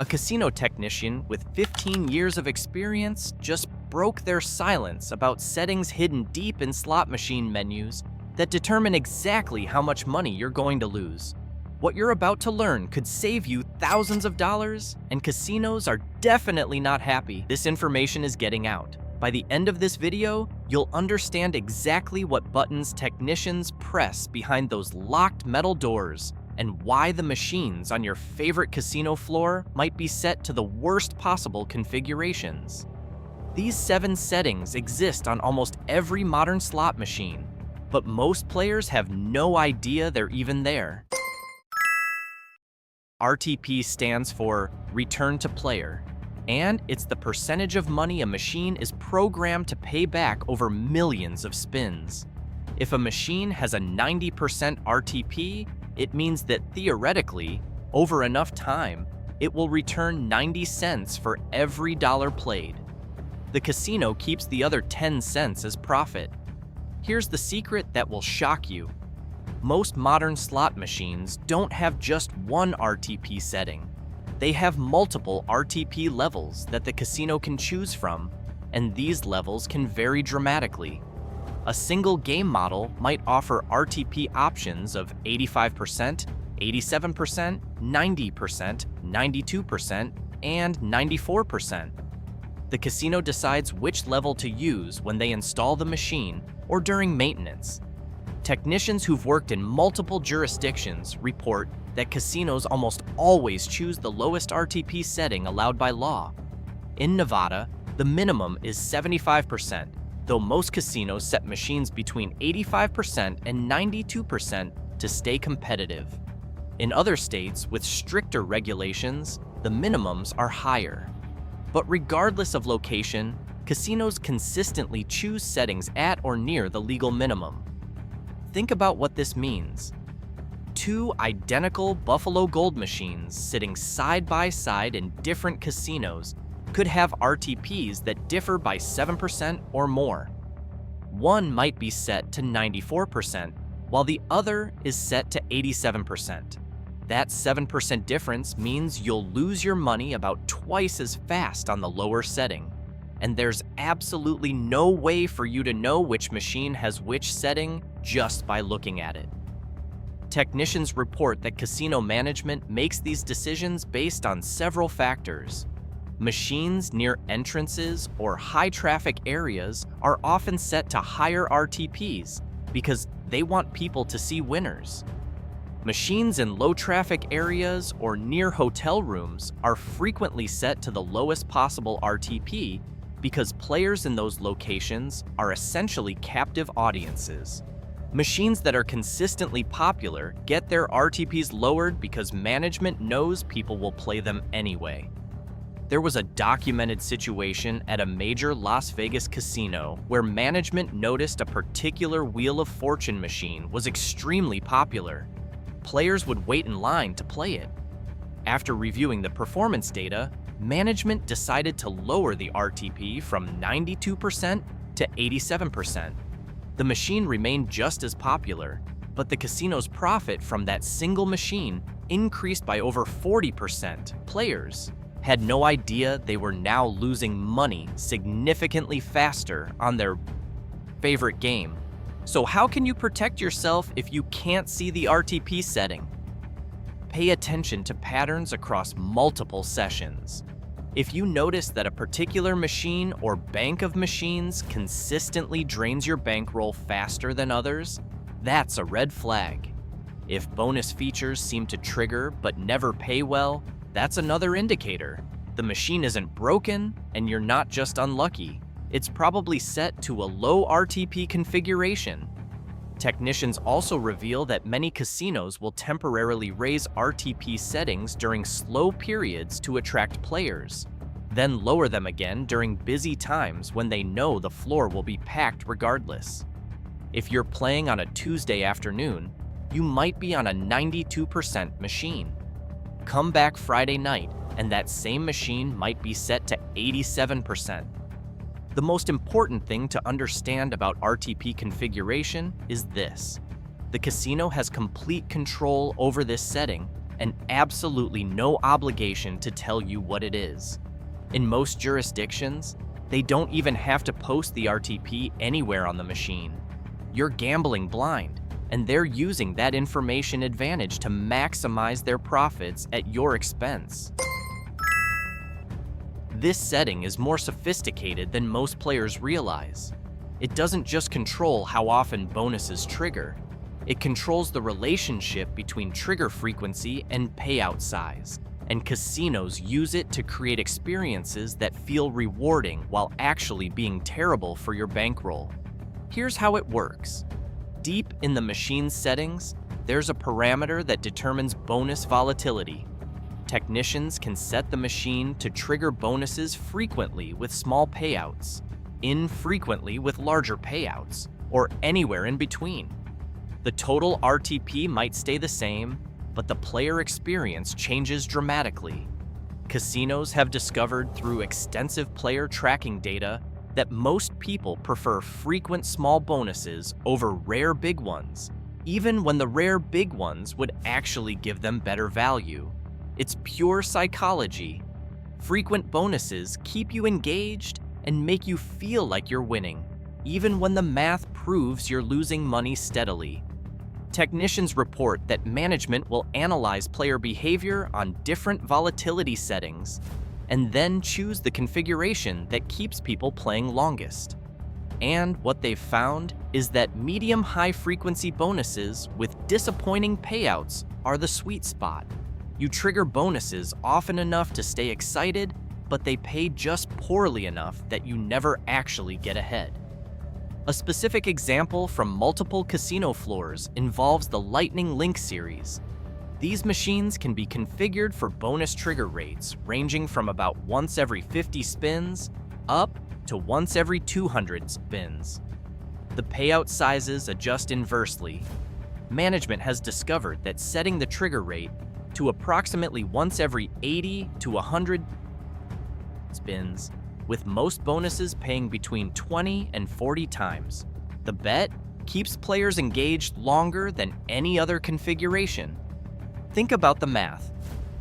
A casino technician with 15 years of experience just broke their silence about settings hidden deep in slot machine menus that determine exactly how much money you're going to lose. What you're about to learn could save you thousands of dollars, and casinos are definitely not happy this information is getting out. By the end of this video, you'll understand exactly what buttons technicians press behind those locked metal doors and why the machines on your favorite casino floor might be set to the worst possible configurations. These 7 settings exist on almost every modern slot machine, but most players have no idea they're even there. RTP stands for Return to Player, and it's the percentage of money a machine is programmed to pay back over millions of spins. If a machine has a 90% RTP, it means that theoretically, over enough time, it will return 90 cents for every dollar played. The casino keeps the other 10 cents as profit. Here's the secret that will shock you. Most modern slot machines don't have just one RTP setting. They have multiple RTP levels that the casino can choose from, and these levels can vary dramatically. A single game model might offer RTP options of 85%, 87%, 90%, 92%, and 94%. The casino decides which level to use when they install the machine or during maintenance. Technicians who've worked in multiple jurisdictions report that casinos almost always choose the lowest RTP setting allowed by law. In Nevada, the minimum is 75%, though most casinos set machines between 85% and 92% to stay competitive. In other states with stricter regulations, the minimums are higher. But regardless of location, casinos consistently choose settings at or near the legal minimum. Think about what this means. 2 identical Buffalo Gold machines sitting side by side in different casinos could have RTPs that differ by 7% or more. One might be set to 94%, while the other is set to 87%. That 7% difference means you'll lose your money about twice as fast on the lower setting, and there's absolutely no way for you to know which machine has which setting just by looking at it. Technicians report that casino management makes these decisions based on several factors. Machines near entrances or high-traffic areas are often set to higher RTPs because they want people to see winners. Machines in low-traffic areas or near hotel rooms are frequently set to the lowest possible RTP because players in those locations are essentially captive audiences. Machines that are consistently popular get their RTPs lowered because management knows people will play them anyway. There was a documented situation at a major Las Vegas casino where management noticed a particular Wheel of Fortune machine was extremely popular. Players would wait in line to play it. After reviewing the performance data, management decided to lower the RTP from 92% to 87%. The machine remained just as popular, but the casino's profit from that single machine increased by over 40%. Players had no idea they were now losing money significantly faster on their favorite game. So how can you protect yourself if you can't see the RTP setting? Pay attention to patterns across multiple sessions. If you notice that a particular machine or bank of machines consistently drains your bankroll faster than others, that's a red flag. If bonus features seem to trigger but never pay well, that's another indicator. The machine isn't broken, and you're not just unlucky. It's probably set to a low RTP configuration. Technicians also reveal that many casinos will temporarily raise RTP settings during slow periods to attract players, then lower them again during busy times when they know the floor will be packed regardless. If you're playing on a Tuesday afternoon, you might be on a 92% machine. Come back Friday night, and that same machine might be set to 87%. The most important thing to understand about RTP configuration is this. The casino has complete control over this setting, and absolutely no obligation to tell you what it is. In most jurisdictions, they don't even have to post the RTP anywhere on the machine. You're gambling blind, and they're using that information advantage to maximize their profits at your expense. This setting is more sophisticated than most players realize. It doesn't just control how often bonuses trigger, it controls the relationship between trigger frequency and payout size, and casinos use it to create experiences that feel rewarding while actually being terrible for your bankroll. Here's how it works. Deep in the machine settings, there's a parameter that determines bonus volatility. Technicians can set the machine to trigger bonuses frequently with small payouts, infrequently with larger payouts, or anywhere in between. The total RTP might stay the same, but the player experience changes dramatically. Casinos have discovered through extensive player tracking data that most people prefer frequent small bonuses over rare big ones, even when the rare big ones would actually give them better value. It's pure psychology. Frequent bonuses keep you engaged and make you feel like you're winning, even when the math proves you're losing money steadily. Technicians report that management will analyze player behavior on different volatility settings and then choose the configuration that keeps people playing longest. And what they've found is that medium-high frequency bonuses with disappointing payouts are the sweet spot. You trigger bonuses often enough to stay excited, but they pay just poorly enough that you never actually get ahead. A specific example from multiple casino floors involves the Lightning Link series. These machines can be configured for bonus trigger rates ranging from about once every 50 spins up to once every 200 spins. The payout sizes adjust inversely. Management has discovered that setting the trigger rate to approximately once every 80 to 100 spins, with most bonuses paying between 20 and 40 times. The bet keeps players engaged longer than any other configuration. Think about the math.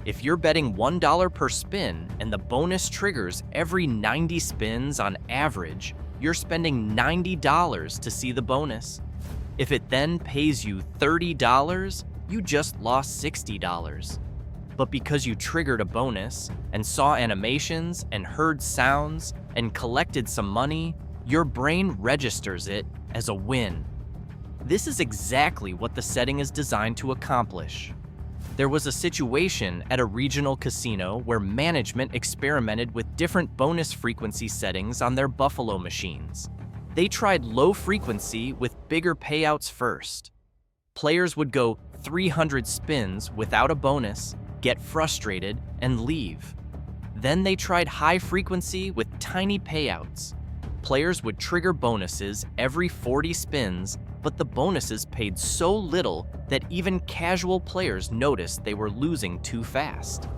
If you're betting $1 per spin and the bonus triggers every 90 spins on average, you're spending $90 to see the bonus. If it then pays you $30, you just lost $60. But because you triggered a bonus and saw animations and heard sounds and collected some money, your brain registers it as a win. This is exactly what the setting is designed to accomplish. There was a situation at a regional casino where management experimented with different bonus frequency settings on their Buffalo machines. They tried low frequency with bigger payouts first. Players would go 300 spins without a bonus, get frustrated, and leave. Then they tried high frequency with tiny payouts. Players would trigger bonuses every 40 spins, but the bonuses paid so little that even casual players noticed they were losing too fast.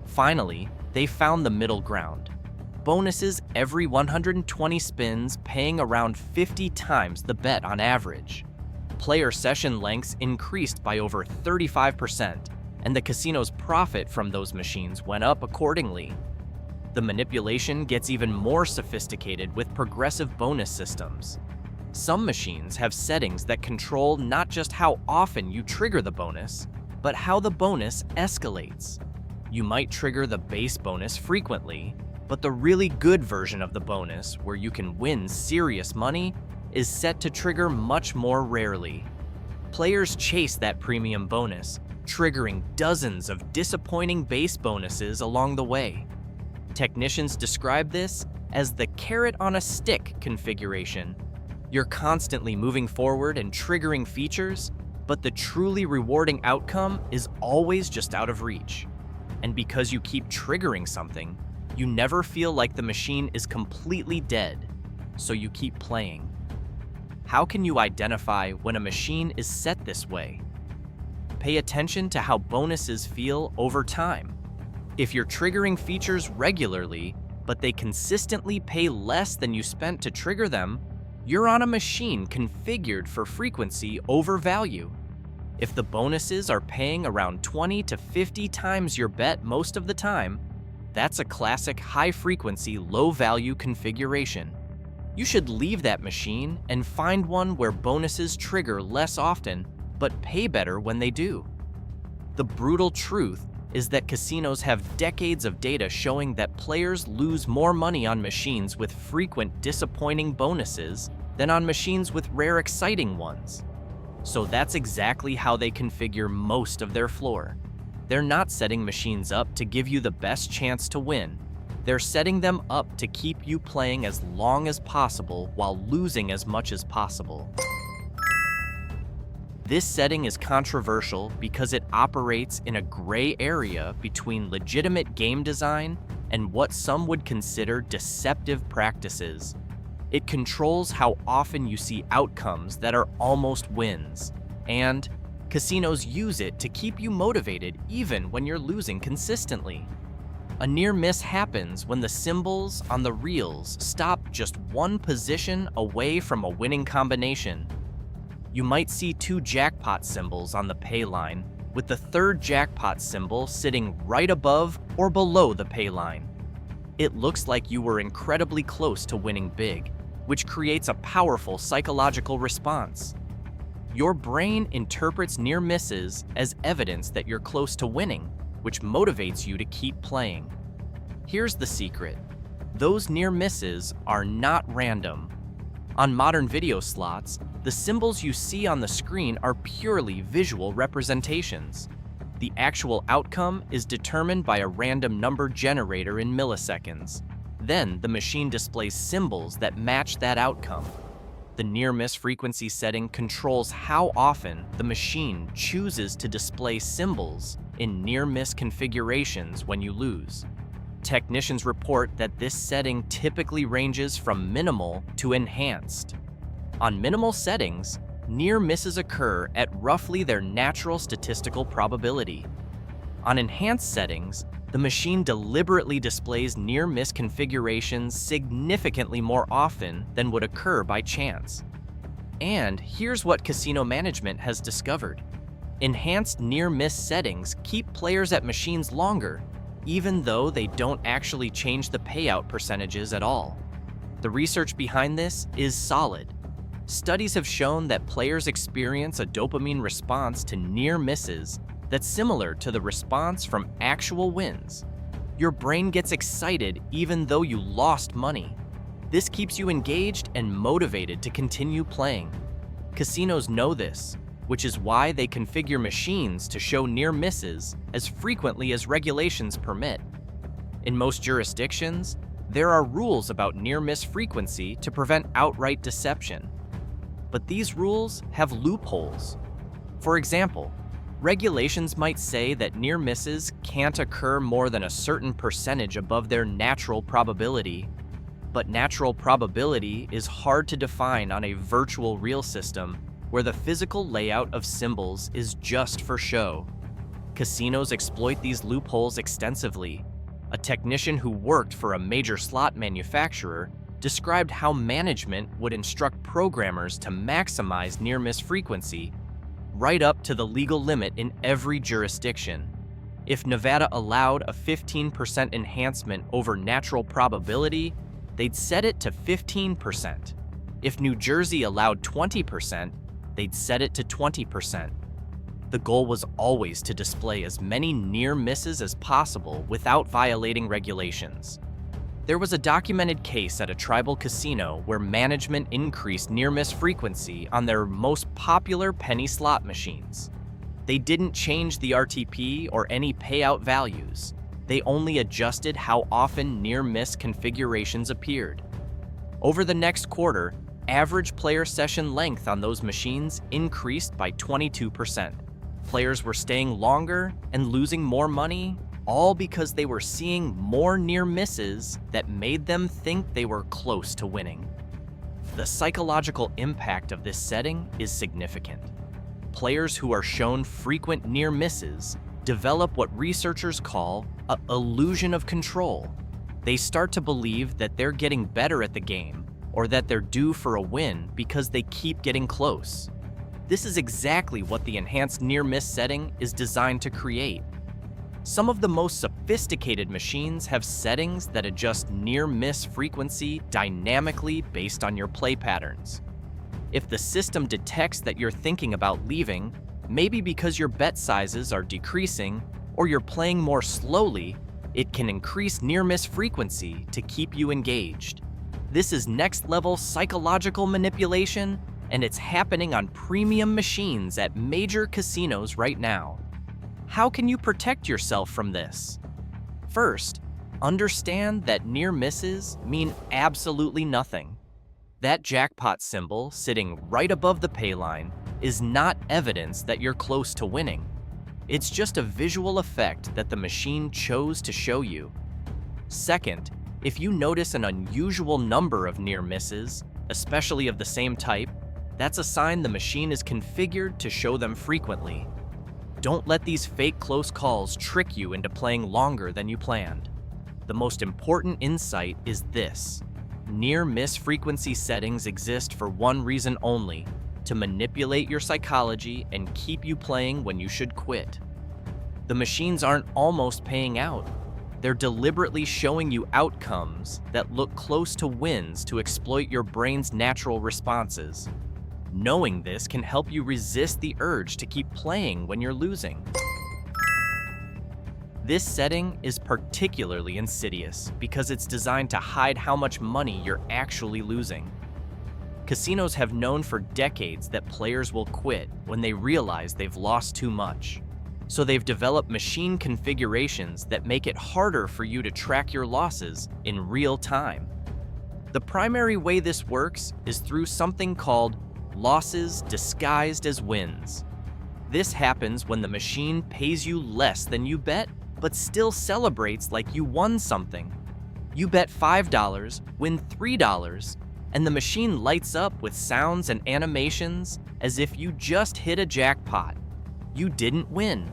Finally, they found the middle ground. Bonuses every 120 spins paying around 50 times the bet on average. Player session lengths increased by over 35%, and the casino's profit from those machines went up accordingly. The manipulation gets even more sophisticated with progressive bonus systems. Some machines have settings that control not just how often you trigger the bonus, but how the bonus escalates. You might trigger the base bonus frequently, but the really good version of the bonus, where you can win serious money, is set to trigger much more rarely. Players chase that premium bonus, triggering dozens of disappointing base bonuses along the way. Technicians describe this as the carrot on a stick configuration. You're constantly moving forward and triggering features, but the truly rewarding outcome is always just out of reach. And because you keep triggering something, you never feel like the machine is completely dead, so you keep playing. How can you identify when a machine is set this way? Pay attention to how bonuses feel over time. If you're triggering features regularly, but they consistently pay less than you spent to trigger them, you're on a machine configured for frequency over value. If the bonuses are paying around 20 to 50 times your bet most of the time, that's a classic high-frequency, low-value configuration. You should leave that machine and find one where bonuses trigger less often but pay better when they do. The brutal truth is that casinos have decades of data showing that players lose more money on machines with frequent disappointing bonuses than on machines with rare exciting ones. So that's exactly how they configure most of their floor. They're not setting machines up to give you the best chance to win. They're setting them up to keep you playing as long as possible while losing as much as possible. This setting is controversial because it operates in a gray area between legitimate game design and what some would consider deceptive practices. It controls how often you see outcomes that are almost wins, and casinos use it to keep you motivated even when you're losing consistently. A near miss happens when the symbols on the reels stop just one position away from a winning combination. You might see two jackpot symbols on the pay line, with the third jackpot symbol sitting right above or below the pay line. It looks like you were incredibly close to winning big, which creates a powerful psychological response. Your brain interprets near misses as evidence that you're close to winning, which motivates you to keep playing. Here's the secret. Those near misses are not random. On modern video slots, the symbols you see on the screen are purely visual representations. The actual outcome is determined by a random number generator in milliseconds. Then the machine displays symbols that match that outcome. The near-miss frequency setting controls how often the machine chooses to display symbols in near-miss configurations when you lose. Technicians report that this setting typically ranges from minimal to enhanced. On minimal settings, near misses occur at roughly their natural statistical probability. On enhanced settings, the machine deliberately displays near-miss configurations significantly more often than would occur by chance. And here's what casino management has discovered. Enhanced near-miss settings keep players at machines longer, even though they don't actually change the payout percentages at all. The research behind this is solid. Studies have shown that players experience a dopamine response to near misses that's similar to the response from actual wins. Your brain gets excited even though you lost money. This keeps you engaged and motivated to continue playing. Casinos know this, which is why they configure machines to show near misses as frequently as regulations permit. In most jurisdictions, there are rules about near-miss frequency to prevent outright deception. But these rules have loopholes. For example, regulations might say that near misses can't occur more than a certain percentage above their natural probability. But natural probability is hard to define on a virtual real system where the physical layout of symbols is just for show. Casinos exploit these loopholes extensively. A technician who worked for a major slot manufacturer described how management would instruct programmers to maximize near-miss frequency right up to the legal limit in every jurisdiction. If Nevada allowed a 15% enhancement over natural probability, they'd set it to 15%. If New Jersey allowed 20%, they'd set it to 20%. The goal was always to display as many near misses as possible without violating regulations. There was a documented case at a tribal casino where management increased near-miss frequency on their most popular penny slot machines. They didn't change the RTP or any payout values. They only adjusted how often near-miss configurations appeared. Over the next quarter, average player session length on those machines increased by 22%. Players were staying longer and losing more money, all because they were seeing more near misses that made them think they were close to winning. The psychological impact of this setting is significant. Players who are shown frequent near misses develop what researchers call an illusion of control. They start to believe that they're getting better at the game or that they're due for a win because they keep getting close. This is exactly what the enhanced near-miss setting is designed to create. Some of the most sophisticated machines have settings that adjust near-miss frequency dynamically based on your play patterns. If the system detects that you're thinking about leaving, maybe because your bet sizes are decreasing or you're playing more slowly, it can increase near-miss frequency to keep you engaged. This is next-level psychological manipulation, and it's happening on premium machines at major casinos right now. How can you protect yourself from this? First, understand that near misses mean absolutely nothing. That jackpot symbol sitting right above the pay line is not evidence that you're close to winning. It's just a visual effect that the machine chose to show you. Second, if you notice an unusual number of near misses, especially of the same type, that's a sign the machine is configured to show them frequently. Don't let these fake close calls trick you into playing longer than you planned. The most important insight is this: near-miss frequency settings exist for one reason only: to manipulate your psychology and keep you playing when you should quit. The machines aren't almost paying out. They're deliberately showing you outcomes that look close to wins to exploit your brain's natural responses. Knowing this can help you resist the urge to keep playing when you're losing. This setting is particularly insidious because it's designed to hide how much money you're actually losing. Casinos have known for decades that players will quit when they realize they've lost too much. So they've developed machine configurations that make it harder for you to track your losses in real time. The primary way this works is through something called losses disguised as wins. This happens when the machine pays you less than you bet, but still celebrates like you won something. You bet $5, win $3, and the machine lights up with sounds and animations as if you just hit a jackpot. You didn't win.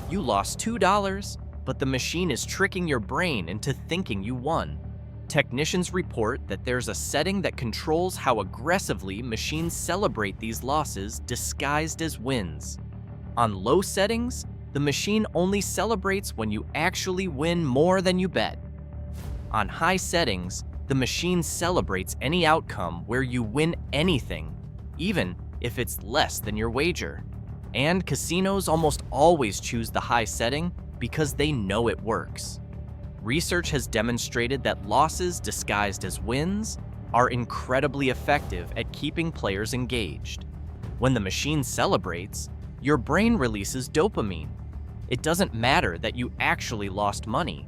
You lost $2, but the machine is tricking your brain into thinking you won. Technicians report that there's a setting that controls how aggressively machines celebrate these losses disguised as wins. On low settings, the machine only celebrates when you actually win more than you bet. On high settings, the machine celebrates any outcome where you win anything, even if it's less than your wager. And casinos almost always choose the high setting because they know it works. Research has demonstrated that losses disguised as wins are incredibly effective at keeping players engaged. When the machine celebrates, your brain releases dopamine. It doesn't matter that you actually lost money.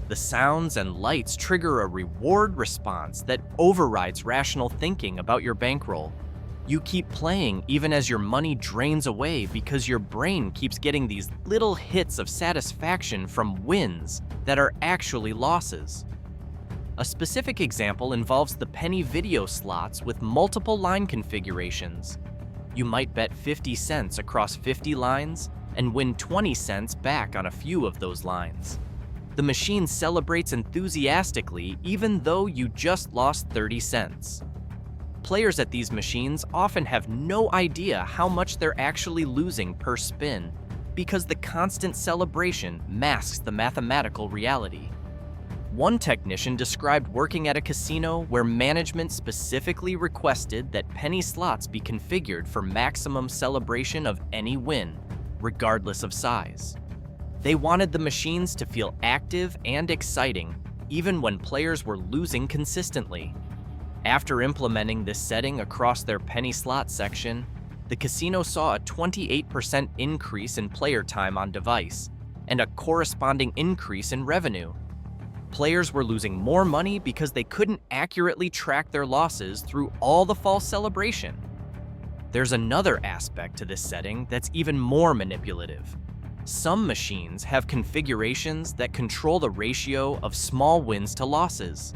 The sounds and lights trigger a reward response that overrides rational thinking about your bankroll. You keep playing even as your money drains away because your brain keeps getting these little hits of satisfaction from wins that are actually losses. A specific example involves the penny video slots with multiple line configurations. You might bet 50 cents across 50 lines and win 20 cents back on a few of those lines. The machine celebrates enthusiastically even though you just lost 30 cents. Players at these machines often have no idea how much they're actually losing per spin because the constant celebration masks the mathematical reality. One technician described working at a casino where management specifically requested that penny slots be configured for maximum celebration of any win, regardless of size. They wanted the machines to feel active and exciting, even when players were losing consistently. After implementing this setting across their penny slot section, the casino saw a 28% increase in player time on device and a corresponding increase in revenue. Players were losing more money because they couldn't accurately track their losses through all the false celebration. There's another aspect to this setting that's even more manipulative. Some machines have configurations that control the ratio of small wins to losses.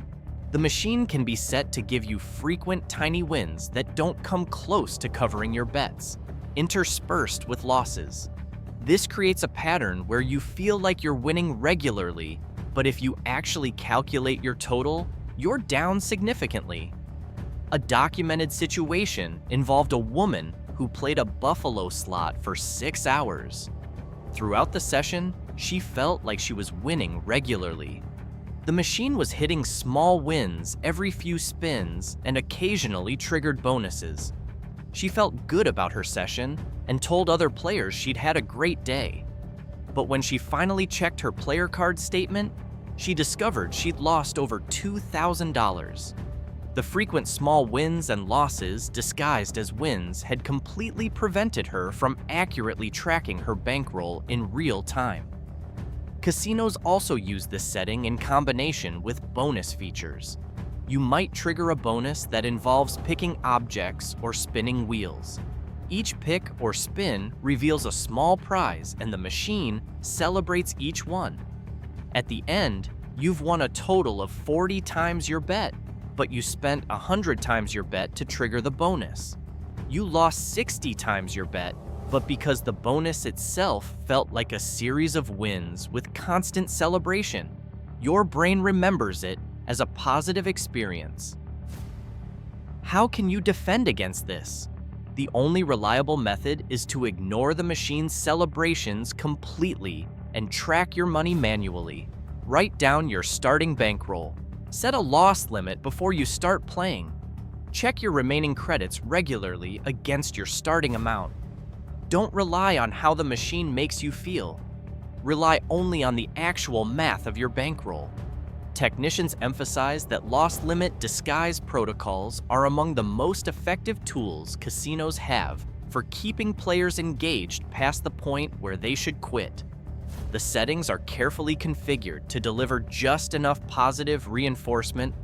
The machine can be set to give you frequent tiny wins that don't come close to covering your bets, interspersed with losses. This creates a pattern where you feel like you're winning regularly, but if you actually calculate your total, you're down significantly. A documented situation involved a woman who played a buffalo slot for 6 hours. Throughout the session, she felt like she was winning regularly. The machine was hitting small wins every few spins and occasionally triggered bonuses. She felt good about her session and told other players she'd had a great day. But when she finally checked her player card statement, she discovered she'd lost over $2,000. The frequent small wins and losses disguised as wins had completely prevented her from accurately tracking her bankroll in real time. Casinos also use this setting in combination with bonus features. You might trigger a bonus that involves picking objects or spinning wheels. Each pick or spin reveals a small prize, and the machine celebrates each one. At the end, you've won a total of 40 times your bet, but you spent 100 times your bet to trigger the bonus. You lost 60 times your bet, but because the bonus itself felt like a series of wins with constant celebration, your brain remembers it as a positive experience. How can you defend against this? The only reliable method is to ignore the machine's celebrations completely and track your money manually. Write down your starting bankroll. Set a loss limit before you start playing. Check your remaining credits regularly against your starting amount. Don't rely on how the machine makes you feel. Rely only on the actual math of your bankroll. Technicians emphasize that loss limit disguise protocols are among the most effective tools casinos have for keeping players engaged past the point where they should quit. The settings are carefully configured to deliver just enough positive reinforcement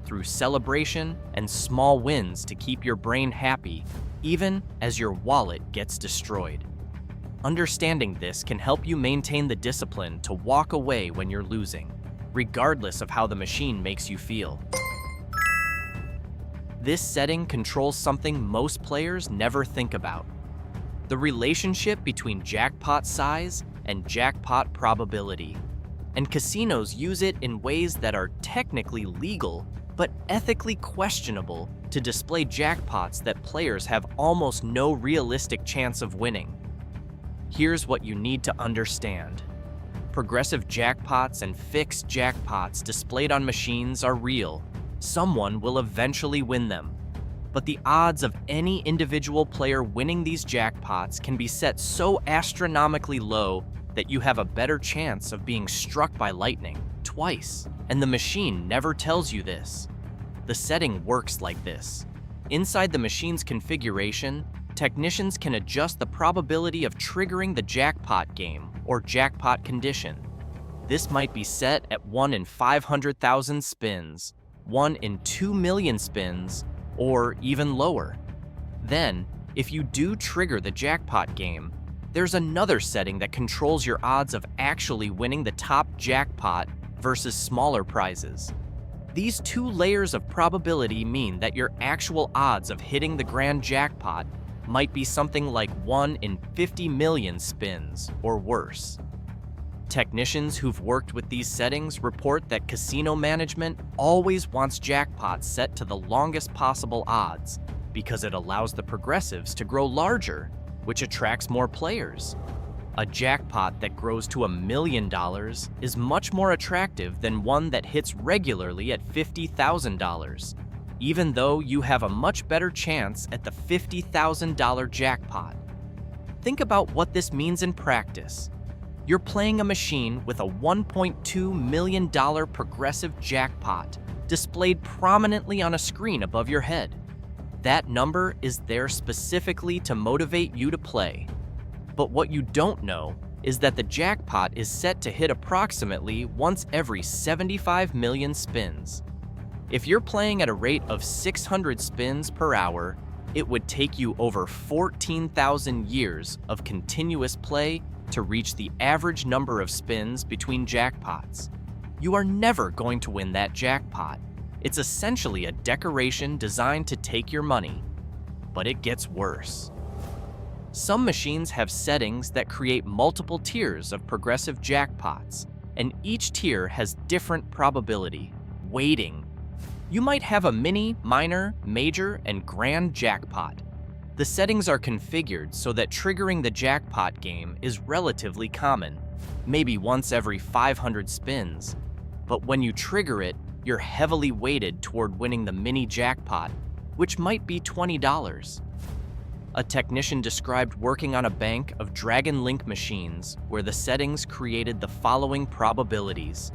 through celebration and small wins to keep your brain happy, even as your wallet gets destroyed. Understanding this can help you maintain the discipline to walk away when you're losing, regardless of how the machine makes you feel. This setting controls something most players never think about: the relationship between jackpot size and jackpot probability. And casinos use it in ways that are technically legal but ethically questionable to display jackpots that players have almost no realistic chance of winning. Here's what you need to understand. Progressive jackpots and fixed jackpots displayed on machines are real. Someone will eventually win them. But the odds of any individual player winning these jackpots can be set so astronomically low that you have a better chance of being struck by lightning twice, and the machine never tells you this. The setting works like this. Inside the machine's configuration, technicians can adjust the probability of triggering the jackpot game or jackpot condition. This might be set at 1 in 500,000 spins, 1 in 2 million spins, or even lower. Then, if you do trigger the jackpot game, there's another setting that controls your odds of actually winning the top jackpot versus smaller prizes. These two layers of probability mean that your actual odds of hitting the grand jackpot might be something like 1 in 50 million spins or worse. Technicians who've worked with these settings report that casino management always wants jackpots set to the longest possible odds because it allows the progressives to grow larger, which attracts more players. A jackpot that grows to $1 million is much more attractive than one that hits regularly at $50,000, even though you have a much better chance at the $50,000 jackpot. Think about what this means in practice. You're playing a machine with a $1.2 million progressive jackpot displayed prominently on a screen above your head. That number is there specifically to motivate you to play. But what you don't know is that the jackpot is set to hit approximately once every 75 million spins. If you're playing at a rate of 600 spins per hour, it would take you over 14,000 years of continuous play to reach the average number of spins between jackpots. You are never going to win that jackpot. It's essentially a decoration designed to take your money. But it gets worse. Some machines have settings that create multiple tiers of progressive jackpots, and each tier has different probability, weighting. You might have a mini, minor, major, and grand jackpot. The settings are configured so that triggering the jackpot game is relatively common, maybe once every 500 spins. But when you trigger it, you're heavily weighted toward winning the mini jackpot, which might be $20. A technician described working on a bank of Dragon Link machines where the settings created the following probabilities.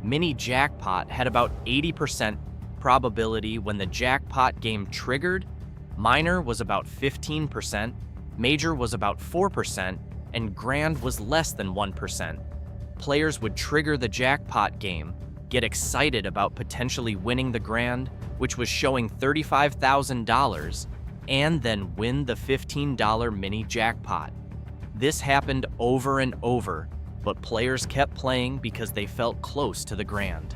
Mini jackpot had about 80% probability when the jackpot game triggered, minor was about 15%, major was about 4%, and grand was less than 1%. Players would trigger the jackpot game, get excited about potentially winning the grand, which was showing $35,000, and then win the $15 mini jackpot. This happened over and over, but players kept playing because they felt close to the grand.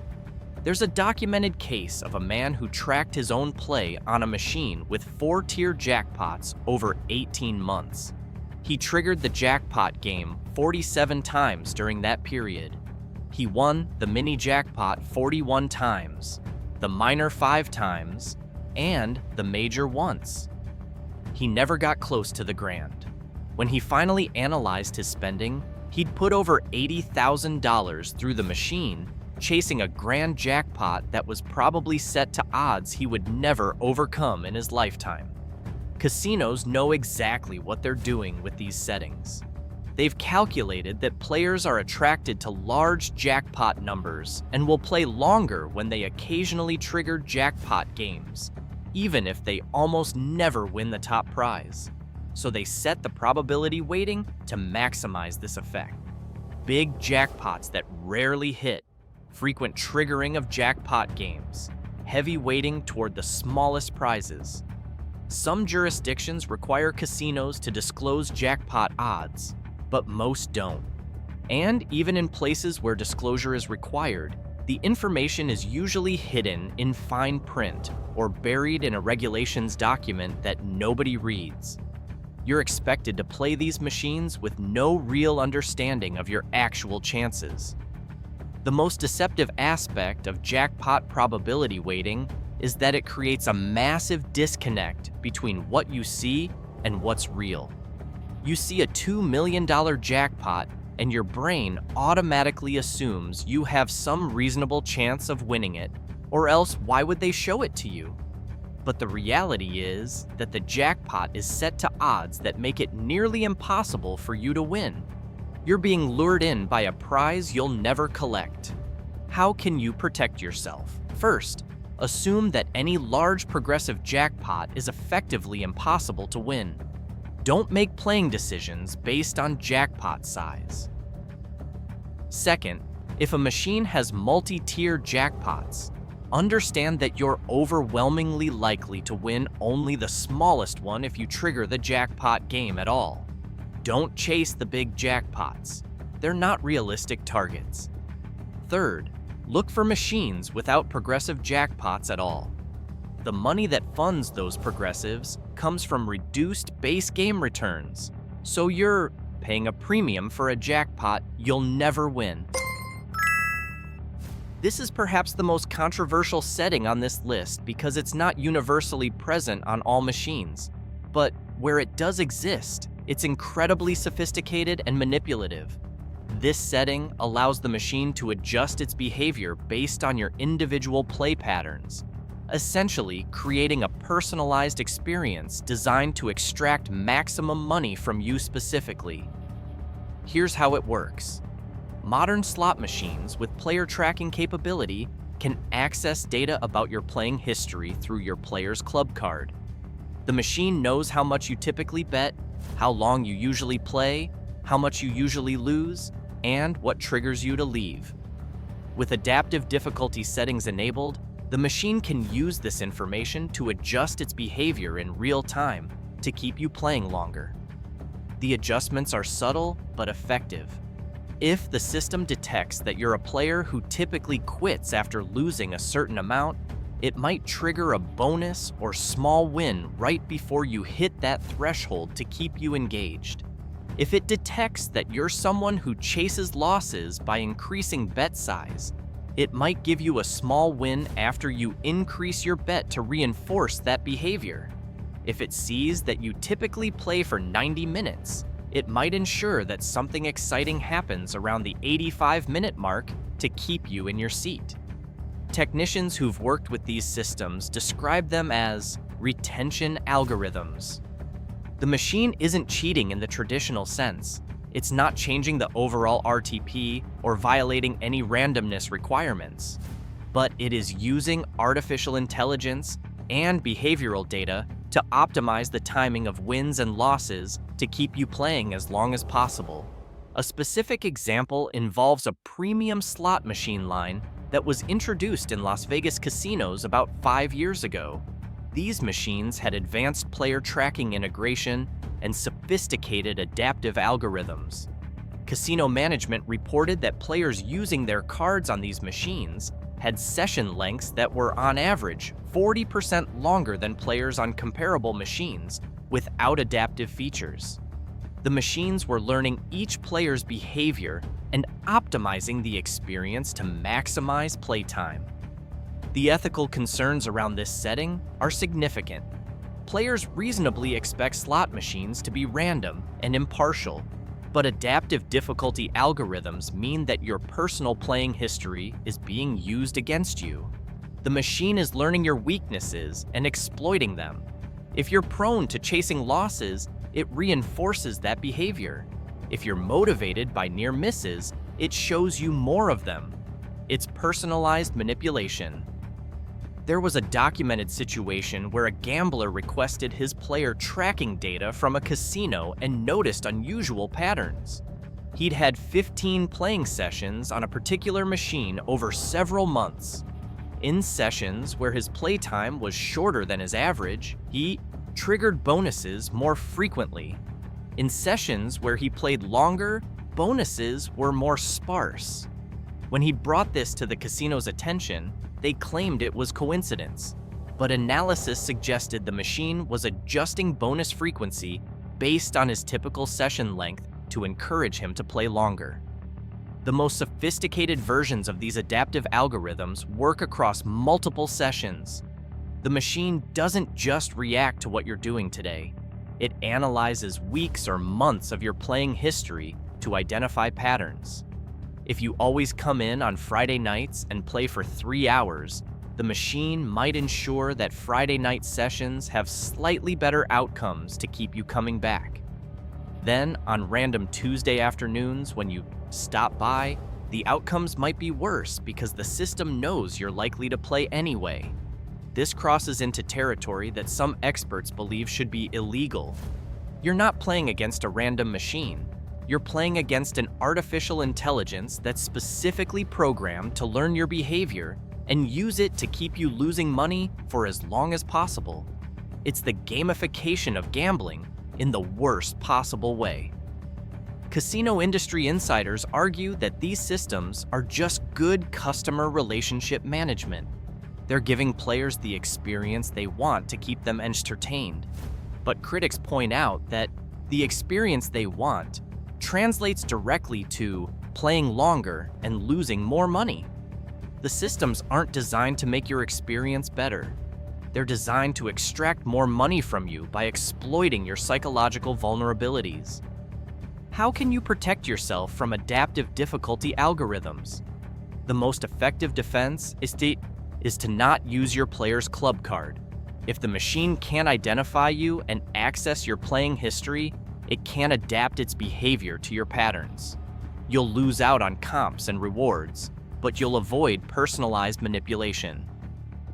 There's a documented case of a man who tracked his own play on a machine with 4-tier jackpots over 18 months. He triggered the jackpot game 47 times during that period. He won the mini jackpot 41 times, the minor 5 times, and the major once. He never got close to the grand. When he finally analyzed his spending, he'd put over $80,000 through the machine, chasing a grand jackpot that was probably set to odds he would never overcome in his lifetime. Casinos know exactly what they're doing with these settings. They've calculated that players are attracted to large jackpot numbers and will play longer when they occasionally trigger jackpot games, even if they almost never win the top prize. So they set the probability weighting to maximize this effect. Big jackpots that rarely hit, frequent triggering of jackpot games, heavy weighting toward the smallest prizes. Some jurisdictions require casinos to disclose jackpot odds, but most don't. And even in places where disclosure is required, the information is usually hidden in fine print or buried in a regulations document that nobody reads. You're expected to play these machines with no real understanding of your actual chances. The most deceptive aspect of jackpot probability weighting is that it creates a massive disconnect between what you see and what's real. You see a $2 million jackpot, and your brain automatically assumes you have some reasonable chance of winning it, or else why would they show it to you? But the reality is that the jackpot is set to odds that make it nearly impossible for you to win. You're being lured in by a prize you'll never collect. How can you protect yourself? First, assume that any large progressive jackpot is effectively impossible to win. Don't make playing decisions based on jackpot size. Second, if a machine has multi-tier jackpots, understand that you're overwhelmingly likely to win only the smallest one if you trigger the jackpot game at all. Don't chase the big jackpots. They're not realistic targets. Third, look for machines without progressive jackpots at all. The money that funds those progressives comes from reduced base game returns, so you're paying a premium for a jackpot you'll never win. This is perhaps the most controversial setting on this list because it's not universally present on all machines. But where it does exist, it's incredibly sophisticated and manipulative. This setting allows the machine to adjust its behavior based on your individual play patterns, essentially creating a personalized experience designed to extract maximum money from you specifically. Here's how it works. Modern slot machines with player tracking capability can access data about your playing history through your player's club card. The machine knows how much you typically bet, how long you usually play, how much you usually lose, and what triggers you to leave. With adaptive difficulty settings enabled, the machine can use this information to adjust its behavior in real time to keep you playing longer. The adjustments are subtle but effective. If the system detects that you're a player who typically quits after losing a certain amount, it might trigger a bonus or small win right before you hit that threshold to keep you engaged. If it detects that you're someone who chases losses by increasing bet size, it might give you a small win after you increase your bet to reinforce that behavior. If it sees that you typically play for 90 minutes, it might ensure that something exciting happens around the 85-minute mark to keep you in your seat. Technicians who've worked with these systems describe them as retention algorithms. The machine isn't cheating in the traditional sense. It's not changing the overall RTP or violating any randomness requirements, but it is using artificial intelligence and behavioral data to optimize the timing of wins and losses to keep you playing as long as possible. A specific example involves a premium slot machine line that was introduced in Las Vegas casinos about 5 years ago. These machines had advanced player tracking integration and sophisticated adaptive algorithms. Casino management reported that players using their cards on these machines had session lengths that were, on average, 40% longer than players on comparable machines without adaptive features. The machines were learning each player's behavior and optimizing the experience to maximize playtime. The ethical concerns around this setting are significant. Players reasonably expect slot machines to be random and impartial, but adaptive difficulty algorithms mean that your personal playing history is being used against you. The machine is learning your weaknesses and exploiting them. If you're prone to chasing losses, it reinforces that behavior. If you're motivated by near misses, it shows you more of them. It's personalized manipulation. There was a documented situation where a gambler requested his player tracking data from a casino and noticed unusual patterns. He'd had 15 playing sessions on a particular machine over several months. In sessions where his playtime was shorter than his average, he triggered bonuses more frequently. In sessions where he played longer, bonuses were more sparse. When he brought this to the casino's attention, they claimed it was coincidence, but analysis suggested the machine was adjusting bonus frequency based on his typical session length to encourage him to play longer. The most sophisticated versions of these adaptive algorithms work across multiple sessions. The machine doesn't just react to what you're doing today. It analyzes weeks or months of your playing history to identify patterns. If you always come in on Friday nights and play for 3 hours, the machine might ensure that Friday night sessions have slightly better outcomes to keep you coming back. Then, on random Tuesday afternoons when you stop by, the outcomes might be worse because the system knows you're likely to play anyway. This crosses into territory that some experts believe should be illegal. You're not playing against a random machine. You're playing against an artificial intelligence that's specifically programmed to learn your behavior and use it to keep you losing money for as long as possible. It's the gamification of gambling in the worst possible way. Casino industry insiders argue that these systems are just good customer relationship management. They're giving players the experience they want to keep them entertained. But critics point out that the experience they want translates directly to playing longer and losing more money. The systems aren't designed to make your experience better. They're designed to extract more money from you by exploiting your psychological vulnerabilities. How can you protect yourself from adaptive difficulty algorithms? The most effective defense is to not use your player's club card. If the machine can't identify you and access your playing history, it can't adapt its behavior to your patterns. You'll lose out on comps and rewards, but you'll avoid personalized manipulation.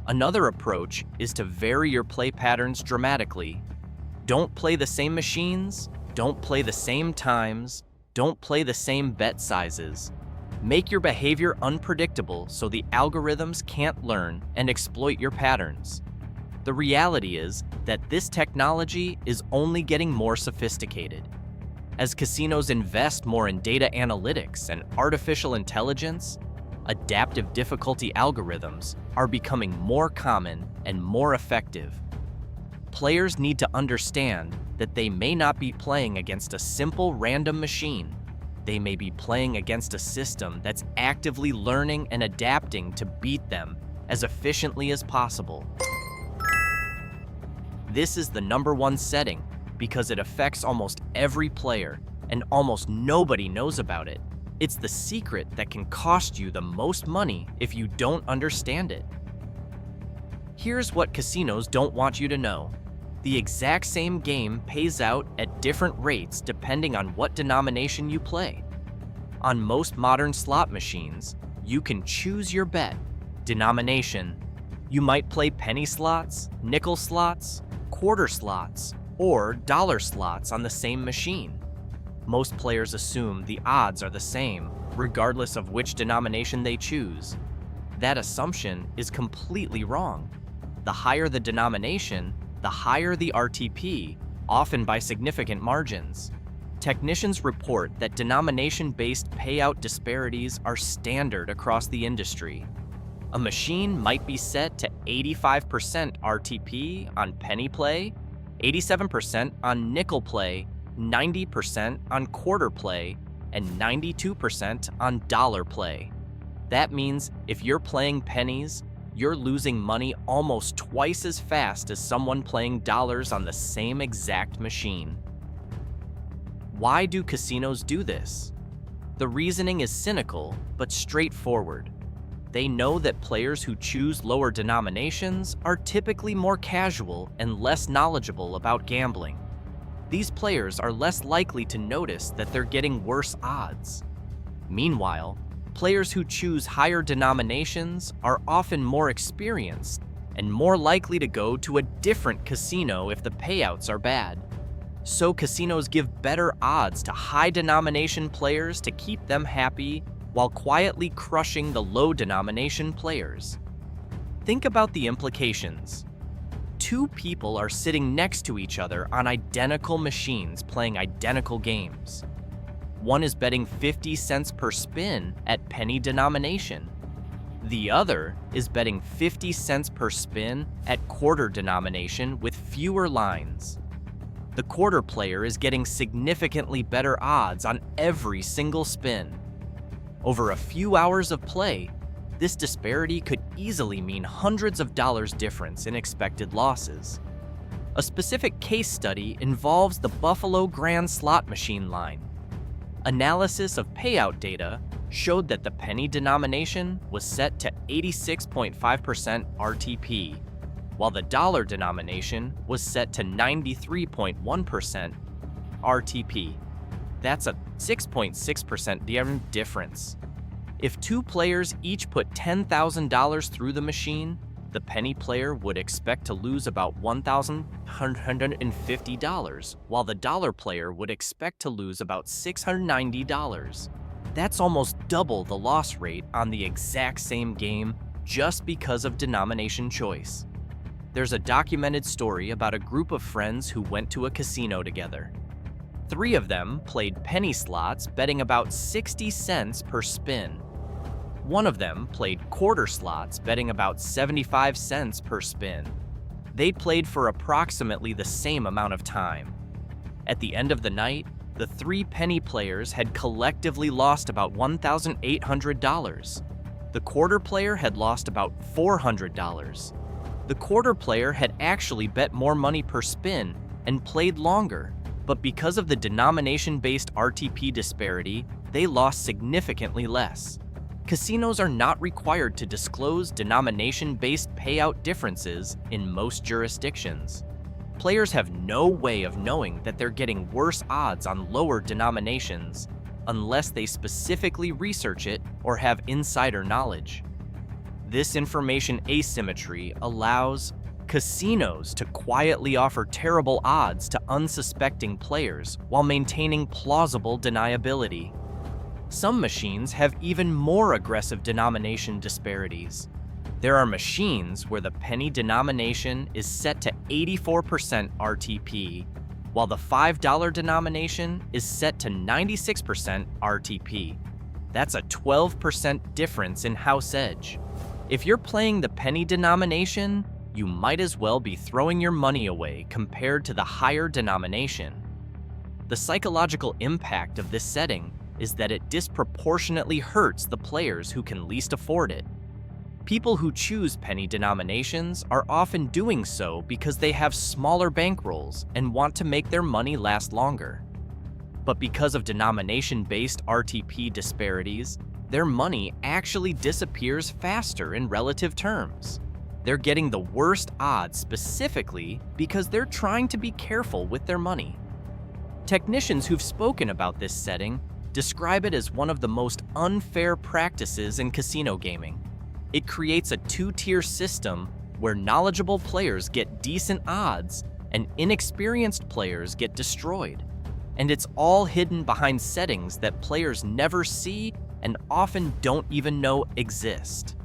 Another approach is to vary your play patterns dramatically. Don't play the same machines, don't play the same times, don't play the same bet sizes. Make your behavior unpredictable so the algorithms can't learn and exploit your patterns. The reality is that this technology is only getting more sophisticated. As casinos invest more in data analytics and artificial intelligence, adaptive difficulty algorithms are becoming more common and more effective. Players need to understand that they may not be playing against a simple random machine. They may be playing against a system that's actively learning and adapting to beat them as efficiently as possible. This is the #1 setting because it affects almost every player and almost nobody knows about it. It's the secret that can cost you the most money if you don't understand it. Here's what casinos don't want you to know. The exact same game pays out at different rates depending on what denomination you play. On most modern slot machines, you can choose your bet, denomination. You might play penny slots, nickel slots, quarter slots, or dollar slots on the same machine. Most players assume the odds are the same, regardless of which denomination they choose. That assumption is completely wrong. The higher the denomination, the higher the RTP, often by significant margins. Technicians report that denomination-based payout disparities are standard across the industry. A machine might be set to 85% RTP on penny play, 87% on nickel play, 90% on quarter play, and 92% on dollar play. That means if you're playing pennies, you're losing money almost twice as fast as someone playing dollars on the same exact machine. Why do casinos do this? The reasoning is cynical, but straightforward. They know that players who choose lower denominations are typically more casual and less knowledgeable about gambling. These players are less likely to notice that they're getting worse odds. Meanwhile, players who choose higher denominations are often more experienced and more likely to go to a different casino if the payouts are bad. So casinos give better odds to high denomination players to keep them happy while quietly crushing the low denomination players. Think about the implications. Two people are sitting next to each other on identical machines playing identical games. One is betting 50 cents per spin at penny denomination. The other is betting 50 cents per spin at quarter denomination with fewer lines. The quarter player is getting significantly better odds on every single spin. Over a few hours of play, this disparity could easily mean hundreds of dollars difference in expected losses. A specific case study involves the Buffalo Grand slot machine line. Analysis of payout data showed that the penny denomination was set to 86.5% RTP, while the dollar denomination was set to 93.1% RTP. That's a 6.6% difference. If two players each put $10,000 through the machine, the penny player would expect to lose about $1,150, while the dollar player would expect to lose about $690. That's almost double the loss rate on the exact same game just because of denomination choice. There's a documented story about a group of friends who went to a casino together. 3 of them played penny slots, betting about 60 cents per spin. 1 of them played quarter slots, betting about 75 cents per spin. They played for approximately the same amount of time. At the end of the night, the 3 penny players had collectively lost about $1,800. The quarter player had lost about $400. The quarter player had actually bet more money per spin and played longer, but because of the denomination-based RTP disparity, they lost significantly less. Casinos are not required to disclose denomination-based payout differences in most jurisdictions. Players have no way of knowing that they're getting worse odds on lower denominations unless they specifically research it or have insider knowledge. This information asymmetry allows casinos to quietly offer terrible odds to unsuspecting players while maintaining plausible deniability. Some machines have even more aggressive denomination disparities. There are machines where the penny denomination is set to 84% RTP, while the $5 denomination is set to 96% RTP. That's a 12% difference in house edge. If you're playing the penny denomination, you might as well be throwing your money away compared to the higher denomination. The psychological impact of this setting is that it disproportionately hurts the players who can least afford it. People who choose penny denominations are often doing so because they have smaller bankrolls and want to make their money last longer. But because of denomination-based RTP disparities, their money actually disappears faster in relative terms. They're getting the worst odds specifically because they're trying to be careful with their money. Technicians who've spoken about this setting describe it as one of the most unfair practices in casino gaming. It creates a two-tier system where knowledgeable players get decent odds and inexperienced players get destroyed. And it's all hidden behind settings that players never see and often don't even know exist.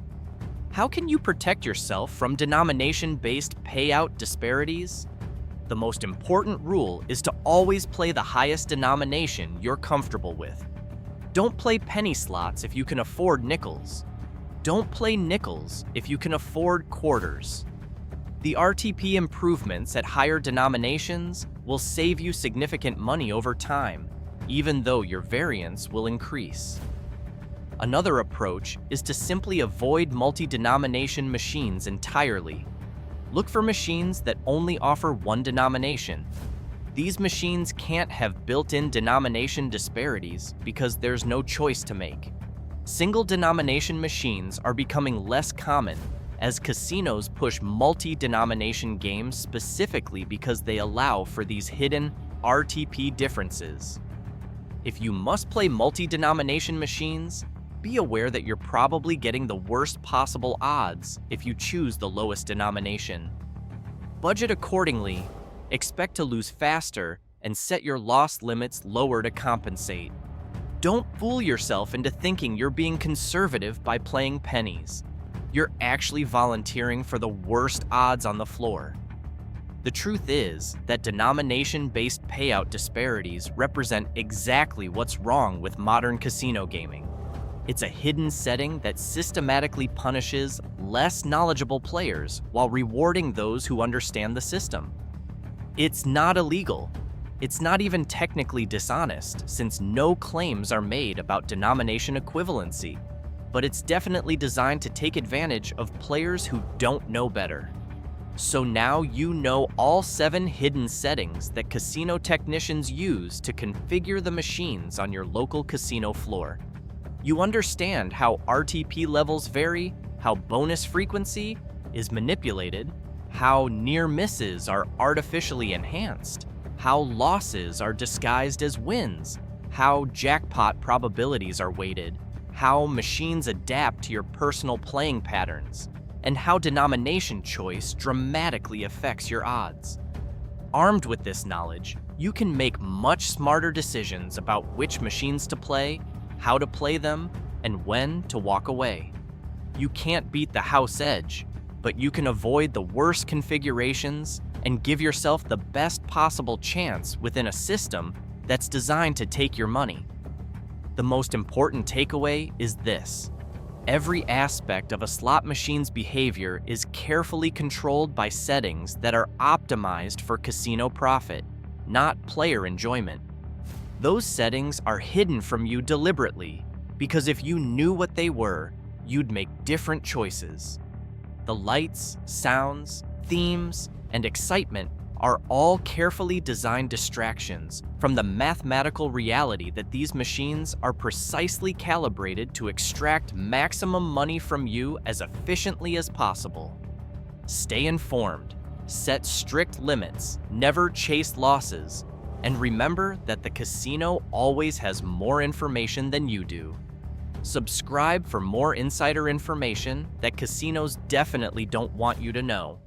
How can you protect yourself from denomination-based payout disparities? The most important rule is to always play the highest denomination you're comfortable with. Don't play penny slots if you can afford nickels. Don't play nickels if you can afford quarters. The RTP improvements at higher denominations will save you significant money over time, even though your variance will increase. Another approach is to simply avoid multi-denomination machines entirely. Look for machines that only offer one denomination. These machines can't have built-in denomination disparities because there's no choice to make. Single denomination machines are becoming less common as casinos push multi-denomination games specifically because they allow for these hidden RTP differences. If you must play multi-denomination machines, be aware that you're probably getting the worst possible odds if you choose the lowest denomination. Budget accordingly, expect to lose faster, and set your loss limits lower to compensate. Don't fool yourself into thinking you're being conservative by playing pennies. You're actually volunteering for the worst odds on the floor. The truth is that denomination-based payout disparities represent exactly what's wrong with modern casino gaming. It's a hidden setting that systematically punishes less knowledgeable players while rewarding those who understand the system. It's not illegal. It's not even technically dishonest, since no claims are made about denomination equivalency, but it's definitely designed to take advantage of players who don't know better. So now you know all 7 hidden settings that casino technicians use to configure the machines on your local casino floor. You understand how RTP levels vary, how bonus frequency is manipulated, how near misses are artificially enhanced, how losses are disguised as wins, how jackpot probabilities are weighted, how machines adapt to your personal playing patterns, and how denomination choice dramatically affects your odds. Armed with this knowledge, you can make much smarter decisions about which machines to play, how to play them, and when to walk away. You can't beat the house edge, but you can avoid the worst configurations and give yourself the best possible chance within a system that's designed to take your money. The most important takeaway is this: every aspect of a slot machine's behavior is carefully controlled by settings that are optimized for casino profit, not player enjoyment. Those settings are hidden from you deliberately, because if you knew what they were, you'd make different choices. The lights, sounds, themes, and excitement are all carefully designed distractions from the mathematical reality that these machines are precisely calibrated to extract maximum money from you as efficiently as possible. Stay informed, set strict limits, never chase losses, and remember that the casino always has more information than you do. Subscribe for more insider information that casinos definitely don't want you to know.